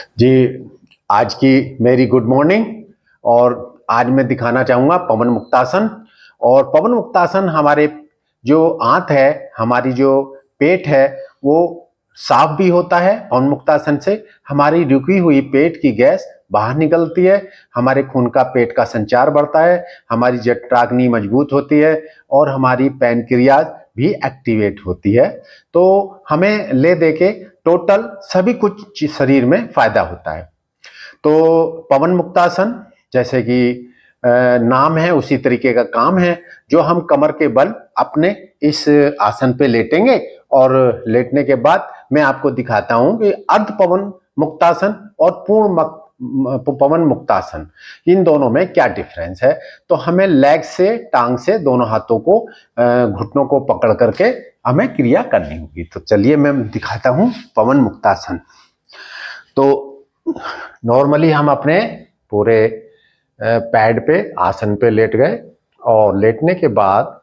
जी, आज की मेरी गुड मॉर्निंग। और आज मैं दिखाना चाहूँगा पवन मुक्तासन। और पवन मुक्तासन हमारे जो आंत है, हमारी जो पेट है, वो साफ भी होता है। पवन मुक्तासन से हमारी रुकी हुई पेट की गैस बाहर निकलती है, हमारे खून का पेट का संचार बढ़ता है, हमारी जठराग्नि मजबूत होती है और हमारी पैनक्रियाज भी एक्टिवेट होती है। तो हमें ले दे के टोटल सभी कुछ शरीर में फायदा होता है। तो पवन मुक्तासन जैसे कि नाम है उसी तरीके का काम है। जो हम कमर के बल अपने इस आसन पे लेटेंगे और लेटने के बाद मैं आपको दिखाता हूं कि अर्ध पवन मुक्तासन और पूर्ण पवन मुक्तासन, इन दोनों में क्या डिफरेंस है। तो हमें लेग से, टांग से, दोनों हाथों को, घुटनों को पकड़ करके हमें क्रिया करनी होगी। तो चलिए मैं दिखाता हूं पवन मुक्तासन। तो नॉर्मली हम अपने पूरे पैड पे, आसन पे लेट गए और लेटने के बाद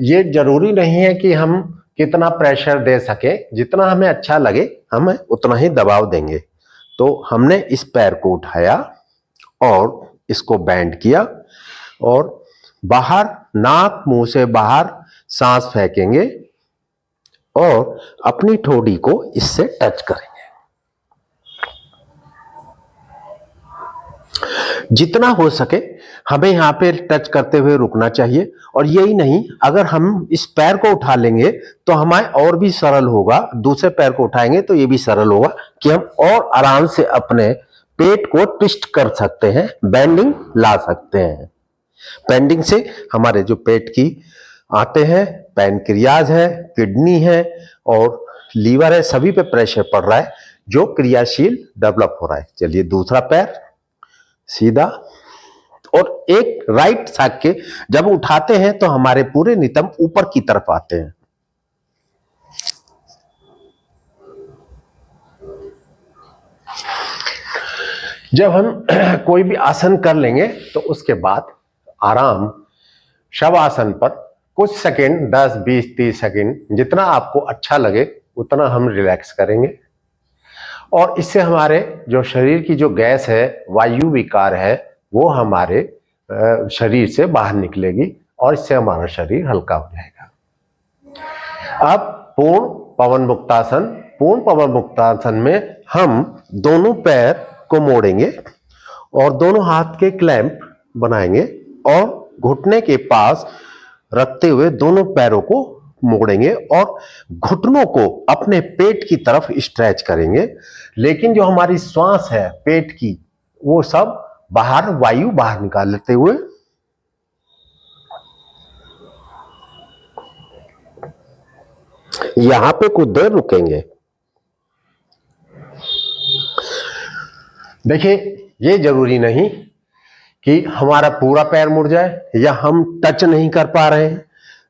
ये जरूरी नहीं है कि हम कितना प्रेशर दे सके, जितना हमें अच्छा लगे हम उतना ही दबाव देंगे। तो हमने इस पैर को उठाया और इसको बेंड किया और बाहर, नाक मुंह से बाहर सांस फेंकेंगे और अपनी ठोड़ी को इससे टच करेंगे। जितना हो सके हमें यहाँ पे टच करते हुए रुकना चाहिए। और यही नहीं, अगर हम इस पैर को उठा लेंगे तो हमें और भी सरल होगा, दूसरे पैर को उठाएंगे तो ये भी सरल होगा कि हम और आराम से अपने पेट को ट्विस्ट कर सकते हैं, बेंडिंग ला सकते हैं। बेंडिंग से हमारे जो पेट की आते हैं, पैनक्रियाज है, किडनी है और लीवर है, सभी पे प्रेशर पड़ रहा है, जो क्रियाशील डेवलप हो रहा है। चलिए दूसरा पैर सीधा, और एक राइट साइड के जब उठाते हैं तो हमारे पूरे नितंब ऊपर की तरफ आते हैं। जब हम कोई भी आसन कर लेंगे तो उसके बाद आराम शवासन पर कुछ सेकंड, 10, 20, 30 सेकंड, जितना आपको अच्छा लगे उतना हम रिलैक्स करेंगे। और इससे हमारे जो शरीर की जो गैस है, वायु विकार है, वो हमारे शरीर से बाहर निकलेगी और इससे हमारा शरीर हल्का हो जाएगा। अब पूर्ण पवन मुक्तासन। पूर्ण पवन मुक्तासन में हम दोनों पैर को मोड़ेंगे और दोनों हाथ के क्लैंप बनाएंगे और घुटने के पास रखते हुए दोनों पैरों को मोड़ेंगे और घुटनों को अपने पेट की तरफ स्ट्रेच करेंगे। लेकिन जो हमारी श्वास है पेट की, वो सब बाहर, वायु बाहर निकाल लेते हुए यहां पे कुछ देर रुकेंगे। देखिए, ये जरूरी नहीं कि हमारा पूरा पैर मुड़ जाए या हम टच नहीं कर पा रहे हैं।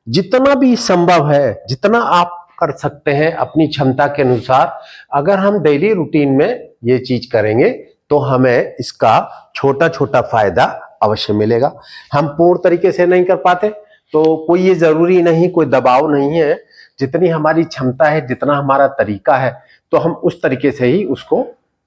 जितना भी संभव है, जितना आप कर सकते हैं अपनी क्षमता के अनुसार, अगर हम डेली रूटीन में ये चीज करेंगे तो हमें इसका छोटा छोटा फायदा अवश्य मिलेगा। हम पूर्ण तरीके से नहीं कर पाते तो कोई ये जरूरी नहीं, कोई दबाव नहीं है। जितनी हमारी क्षमता है, जितना हमारा तरीका है, तो हम उस तरीके से ही उसको,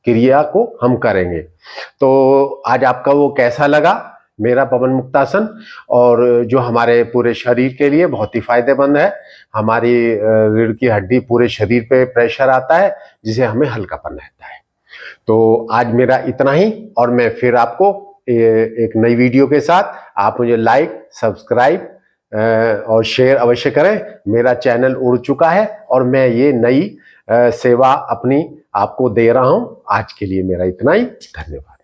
क्रिया को हम करेंगे। तो आज आपका वो कैसा लगा मेरा पवन मुक्तासन, और जो हमारे पूरे शरीर के लिए बहुत ही फायदेमंद है। हमारी रीढ़ की हड्डी, पूरे शरीर पे प्रेशर आता है जिसे हमें हल्कापन रहता है। तो आज मेरा इतना ही, और मैं फिर आपको एक नई वीडियो के साथ, आप मुझे लाइक, सब्सक्राइब और शेयर अवश्य करें। मेरा चैनल उड़ चुका है और मैं ये नई सेवा अपनी आपको दे रहा हूं। आज के लिए मेरा इतना ही, धन्यवाद।